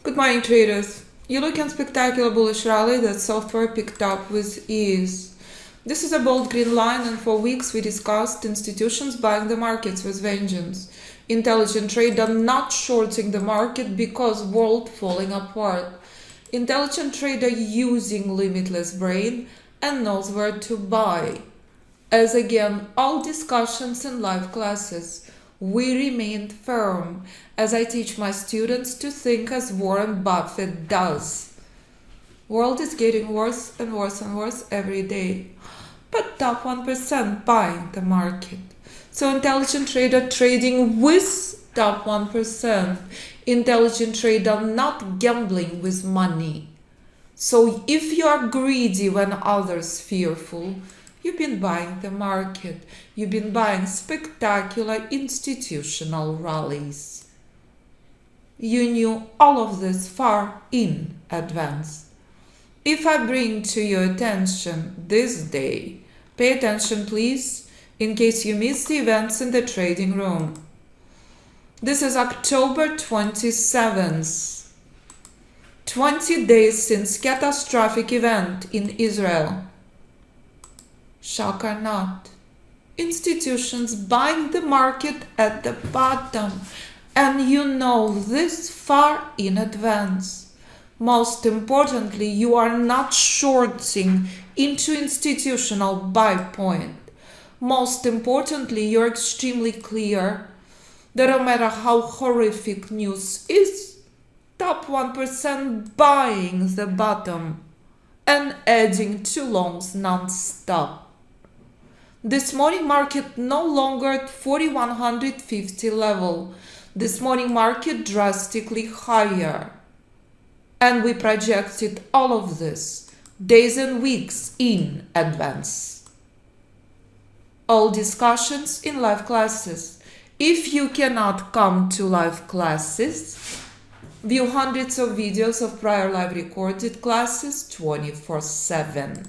Good morning, traders. You look at spectacular bullish rally that software picked up with ease. This is a bold green line, and for weeks we discussed institutions buying the markets with vengeance. Intelligent trader not shorting the market because world falling apart. Intelligent trader using limitless brain and knows where to buy. As again, all discussions in live classes, we remained firm as I teach my students to think as Warren Buffett does. World is getting worse and worse and worse every day, but top 1% buying the market. So intelligent trader trading with top 1%. Intelligent trader not gambling with money. So if you are greedy when others fearful, you've been buying the market. You've been buying spectacular institutional rallies. You knew all of this far in advance. If I bring to your attention this day, pay attention please, in case you missed the events in the trading room. This is October 27th. 20 days since catastrophic event in Israel. Shock or not, institutions buying the market at the bottom, and you know this far in advance. Most importantly, you are not shorting into institutional buy point. Most importantly, you're extremely clear that no matter how horrific news is, top 1% buying the bottom and adding to longs non-stop. This morning market no longer at 4150 level. This morning market drastically higher. And we projected all of this days and weeks in advance. All discussions in live classes. If you cannot come to live classes, view hundreds of videos of prior live recorded classes 24/7,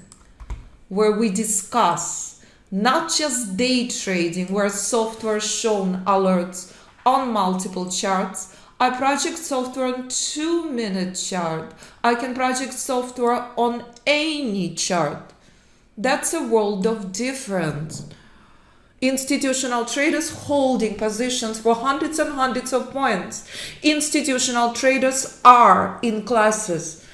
where we discuss not just day trading, where software shown alerts on multiple charts. I project software on 2-minute chart. I can project software on any chart. That's a world of difference. Institutional traders holding positions for hundreds and hundreds of points. Institutional traders are in classes.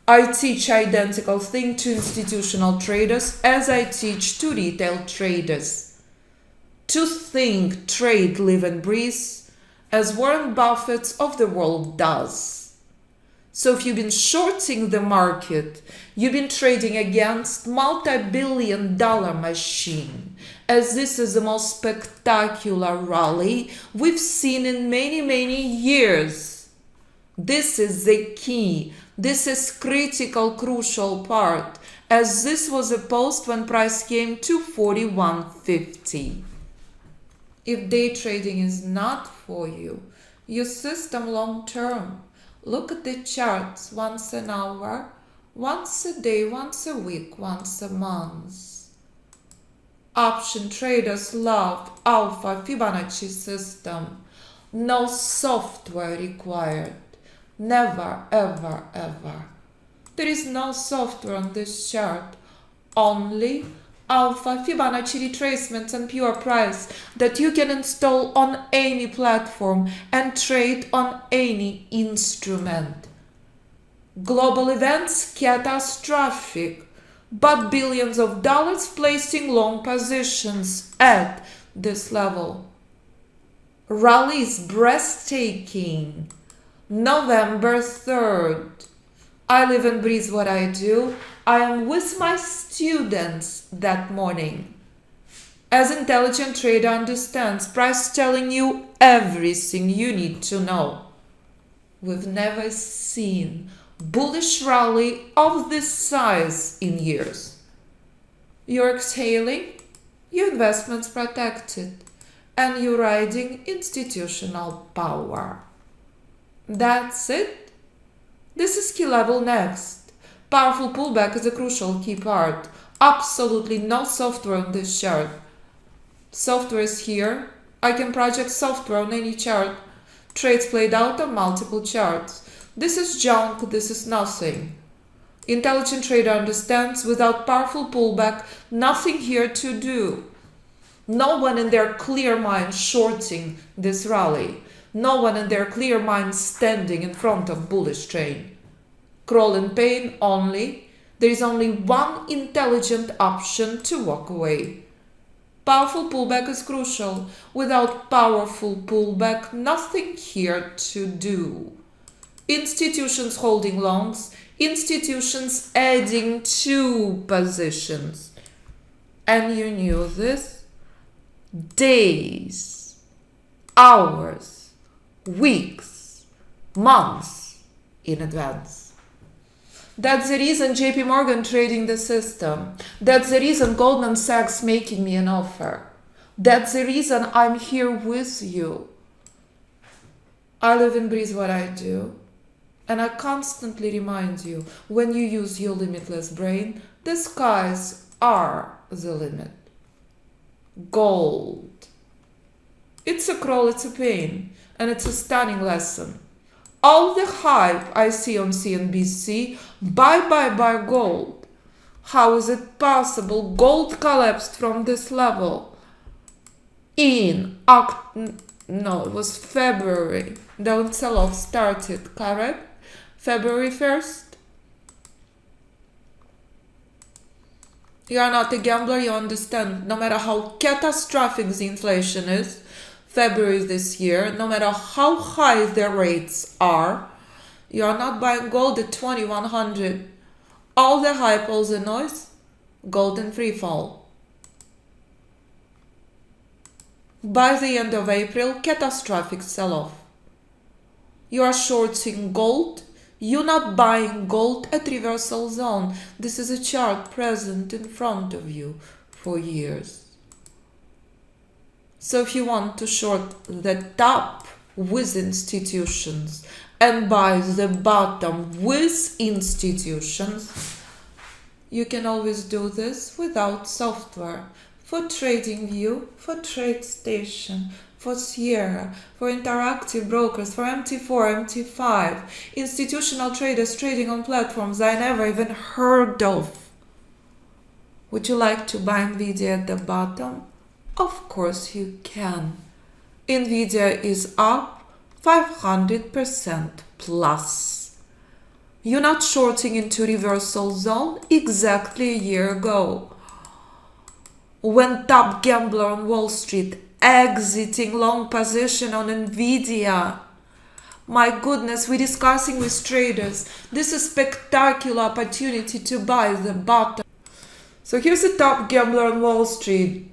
I teach identical thing to institutional traders as I teach to retail traders. To think, trade, live and breathe as Warren Buffett of the world does. So if you've been shorting the market, you've been trading against multi-billion-dollar machine, as this is the most spectacular rally we've seen in many years. This is the key. This is critical, crucial part, as this was a post when price came to 41.50. If day trading is not for you, use system long term. Look at the charts once an hour, once a day, once a week, once a month. Option traders love Alpha Fibonacci System. No software required. Never, ever, ever. There is no software on this chart. Only Alpha Fibonacci retracements and pure price that you can install on any platform and trade on any instrument. Global events, catastrophic, but billions of dollars placing long positions at this level. Rallies breathtaking. November 3rd. I live and breathe what I do. I am with my students that morning. As intelligent trader understands, price telling you everything you need to know. We've never seen bullish rally of this size in years. You're exhaling, your investments protected, and you're riding institutional power. That's it. This is key level next. Powerful pullback is a crucial key part. Absolutely no software on this chart. Software is here I can project software on any chart. Trades played out on multiple charts. This is junk, this is nothing. Intelligent trader understands without powerful pullback, nothing here to do. No one in their clear mind shorting this rally. No one in their clear mind standing in front of bullish train. Crawl in pain only. There is only one intelligent option to walk away. Powerful pullback is crucial. Without powerful pullback, nothing here to do. Institutions holding longs, institutions adding 2 positions. And you knew this days, hours, weeks, months in advance. That's the reason JP Morgan trading the system. That's the reason Goldman Sachs making me an offer. That's the reason I'm here with you. I live and breathe what I do. And I constantly remind you, when you use your limitless brain, the skies are the limit. Gold. It's a crawl, it's a pain, and it's a stunning lesson. All the hype I see on CNBC, buy gold. How is it possible? Gold collapsed from this level in it was February. The sell-off started, correct? February 1st. You are not a gambler, you understand. No matter how catastrophic the inflation is, February this year, no matter how high the rates are, you are not buying gold at 2100. All the hype, all the noise, gold in free fall. By the end of April, catastrophic sell-off. You are shorting gold, you're not buying gold at reversal zone. This is a chart present in front of you for years. So if you want to short the top with institutions and buy the bottom with institutions, you can always do this without software. For TradingView, for TradeStation, for Sierra, for interactive brokers, for MT4, MT5, institutional traders trading on platforms I never even heard of. Would you like to buy NVIDIA at the bottom? Of course you can. NVIDIA is up 500% plus. You're not shorting into reversal zone exactly a year ago, when top gambler on Wall Street exiting long position on NVIDIA. My goodness, we're discussing with traders. This is spectacular opportunity to buy the bottom. So here's a top gambler on Wall Street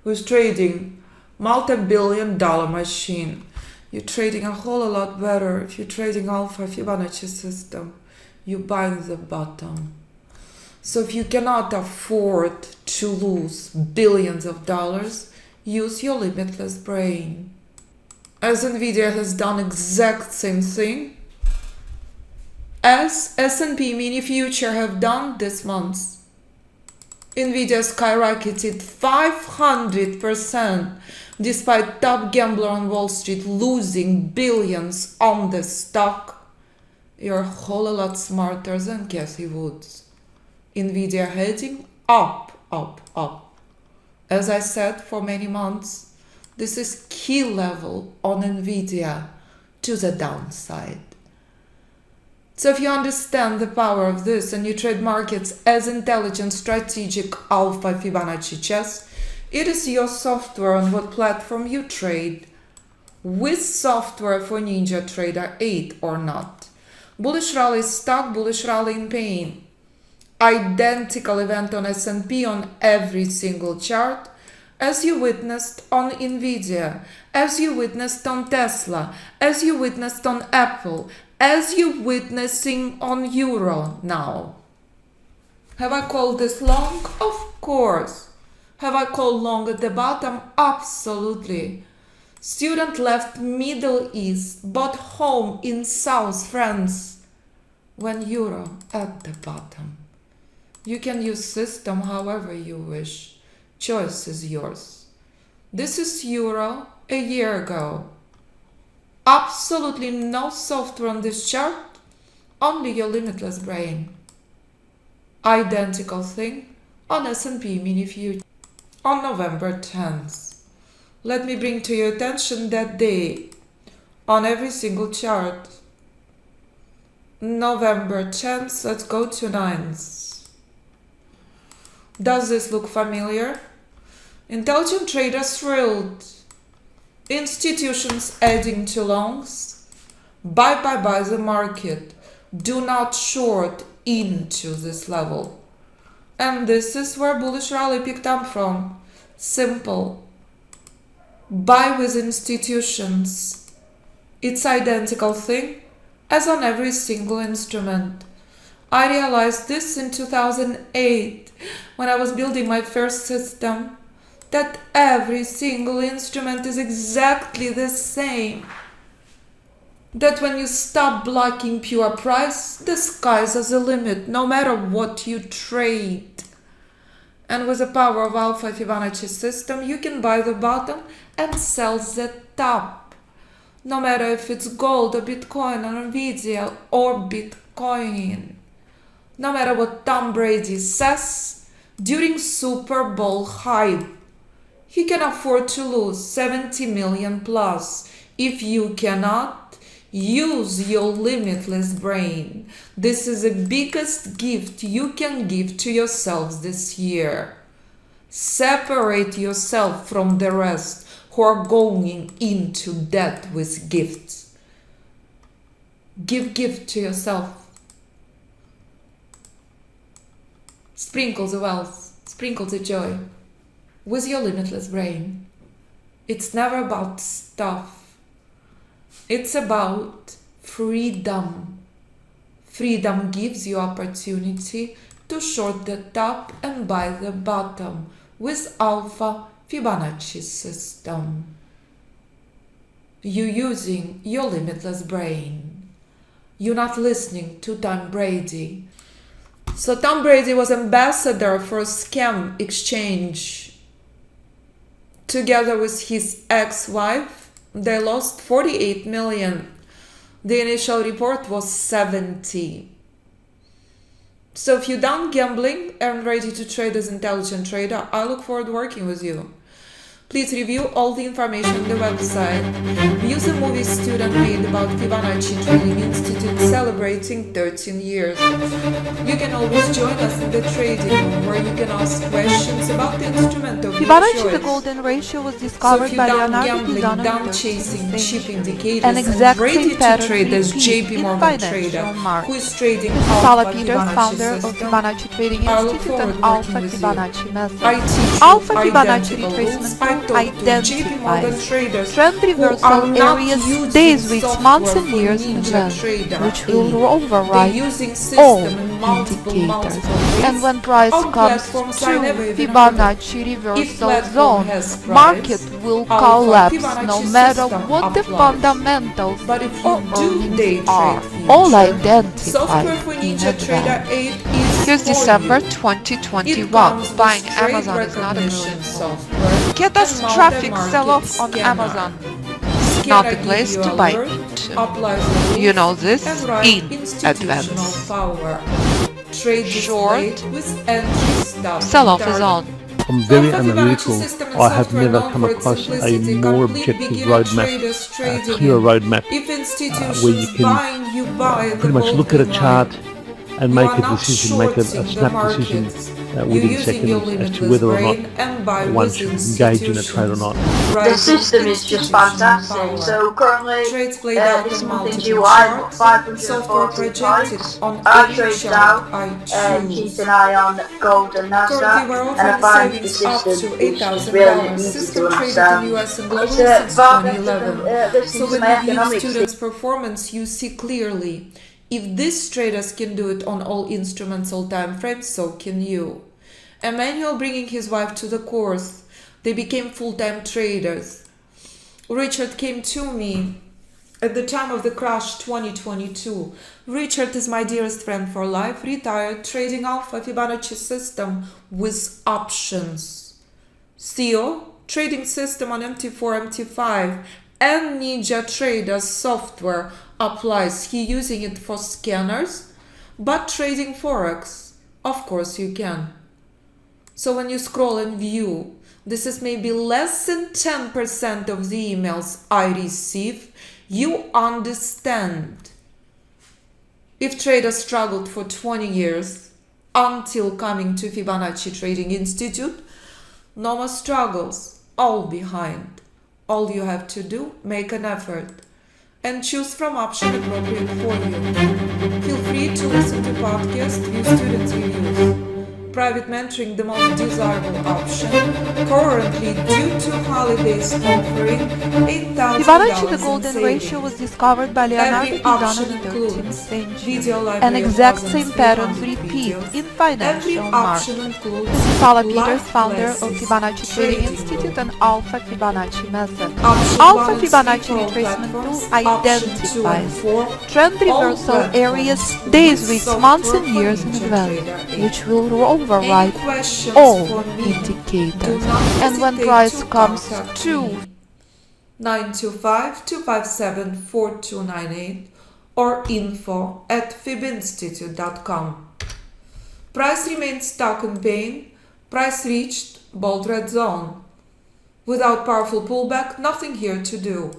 who's trading multi-billion-dollar machine. You're trading a whole lot better if you're trading Alpha Fibonacci System. You're buying the bottom. So if you cannot afford to lose billions of dollars, use your limitless brain. As NVIDIA has done exact same thing as S&P mini future have done this month. NVIDIA skyrocketed 500% despite top gambler on Wall Street losing billions on the stock. You're a whole lot smarter than Cathy Woods. NVIDIA heading up, up, up. As I said for many months, this is key level on NVIDIA to the downside. So if you understand the power of this and you trade markets as intelligent, strategic Alpha Fibonacci chess, it is your software on what platform you trade, with software for NinjaTrader 8 or not. Bullish rally stock, bullish rally in pain. Identical event on S&P on every single chart, as you witnessed on NVIDIA, as you witnessed on Tesla, as you witnessed on Apple, as you're witnessing on Euro now. Have I called this long? Of course. Have I called long at the bottom? Absolutely. Student left Middle East, bought home in South France when Euro at the bottom. You can use system however you wish. Choice is yours. This is Euro a year ago. Absolutely no software on this chart, only your limitless brain. Identical thing on S&P mini future on November 10th. Let me bring to your attention that day on every single chart. November 10th, let's go to 9th. Does this look familiar? Intelligent traders thrilled. Institutions adding to longs. Buy the market. Do not short into this level. And this is where bullish rally picked up from. Simple. Buy with institutions. It's identical thing as on every single instrument. I realized this in 2008 when I was building my first system, that every single instrument is exactly the same. That when you stop blocking pure price, the sky's the limit, no matter what you trade. And with the power of Alpha Fibonacci System, you can buy the bottom and sell the top. No matter if it's gold or Bitcoin or Nvidia or Bitcoin. No matter what Tom Brady says during Super Bowl hype. He can afford to lose 70 million plus. If you cannot, use your limitless brain. This is the biggest gift you can give to yourselves this year. Separate yourself from the rest who are going into debt with gifts. Give gift to yourself. Sprinkle the wealth, sprinkle the joy with your limitless brain. It's never about stuff. It's about freedom. Freedom gives you opportunity to short the top and buy the bottom with Alpha Fibonacci System. You're using your limitless brain. You're not listening to Tom Brady. So Tom Brady was ambassador for a scam exchange. Together with his ex-wife, they lost 48 million. The initial report was 70. So if you're done gambling and ready to trade as intelligent trader, I look forward to working with you. Please review all the information on the website. Use a movie student made about Fibonacci Trading Institute celebrating 13 years. You can always join us in the trading room where you can ask questions about the instrument of your Fibonacci, choice. the golden ratio, was discovered by Leonardo Gambling, Pisano done chasing cheap an indicators, exact and ready same to pattern trade as repeats JP in Morgan financial trader who markets. is trading This is Paula Alpha Peters, Fibonacci founder of System. Fibonacci Trading I look Institute forward and to Alpha working with you. Fibonacci method. I teach Alpha you Fibonacci identical retracement rules. I tool talk to JP Morgan identifies traders trend who are reversal not areas using days, weeks, months, software and for years in advance, NinjaTrader which will 8. override They're using all system in multiple indicators. ways. And when price On comes platforms I never to even heard of. Fibonacci If reversal platform zone, has price, market will Alpha collapse Fibonacci no matter system what the applies. fundamentals But if or you do day earnings are, trade all future, identified software for in NinjaTrader advance. 8 is Here's for December you. It 2021. comes Buying with trade Amazon is not a recognition brilliant move. software Catastrophic and sell-off on multi-market Amazon. scanner. Not the Scanner place gives you to buy alert, to. applies the rules, You know this and write in institutional advance. power. Trade Short displayed with entry stop. Sell-off is on. I'm very Alpha Fibonacci analytical. system and I have software never known come for its across a simplicity, more complete objective beginner roadmap, traders trading clear in. roadmap, If institutions where you can buying, you buy the pretty much bold look at a green chart line. and You make are a not decision, make a shorting the snap decision markets. within You're using your seconds as to limitless whether or not brain and buy one with should engage in a trade or institutions. not. The system is just fantastic. So currently, Trades played out this on month in multiple July, I've got charts. Software 540 projected points. on I any trade chart down I and choose. keep an eye on gold and Currently, Nasdaq, we're and I offering find the savings up system to is $8,000. really easy System to traded in understand. US and globally It's since far better 2011. than listening So to when my you view economics. students' performance, you see clearly. If these traders can do it on all instruments, all time frames, so can you. Emmanuel bringing his wife to the course. They became full-time traders. Richard came to me at the time of the crash 2022. Richard is my dearest friend for life, retired, trading Alpha Fibonacci System with options. CEO trading system on MT4, MT5 and NinjaTrader software applies. He using it for scanners, but trading Forex, of course you can. So when you scroll and view, this is maybe less than 10% of the emails I receive. You understand. If traders struggled for 20 years until coming to Fibonacci Trading Institute, no more struggles, all behind. All you have to do, make an effort and choose from option appropriate for you. Feel free to listen to podcasts, view students' reviews. Private mentoring, the most desirable option. Currently, due to holidays offering $8,000 Fibonacci, the in golden savings. ratio, was discovered by Leonardo Every da option Vinci in the 13th includes century. video And library of exact thousands, same patterns 300 repeat videos. in Every financial markets. option includes This is Paula Peters, live founder of classes, Fibonacci Trading trading Institute group. and Alpha Fibonacci method. Option Alpha 1 and Fibonacci 3 for all retracement platforms. tool Option 2 and identifies 4 trend all reversal platforms. areas days, weeks, months Software and for years in advance, NinjaTrader 8. which will Any override questions all for me? Do indicators. not And when hesitate price to comes contact to me. 925-257-4298 or info@fibinstitute.com. Price remains stuck in pain. Price reached bold red zone. Without powerful pullback, nothing here to do.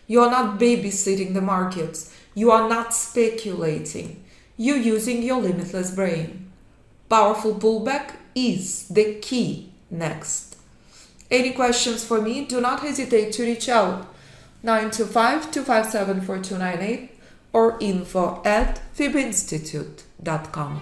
You are not babysitting the markets. You are not speculating. You're using your limitless brain. Powerful pullback is the key next. Any questions for me? Do not hesitate to reach out. 925-257-4298 or info@fibinstitute.com.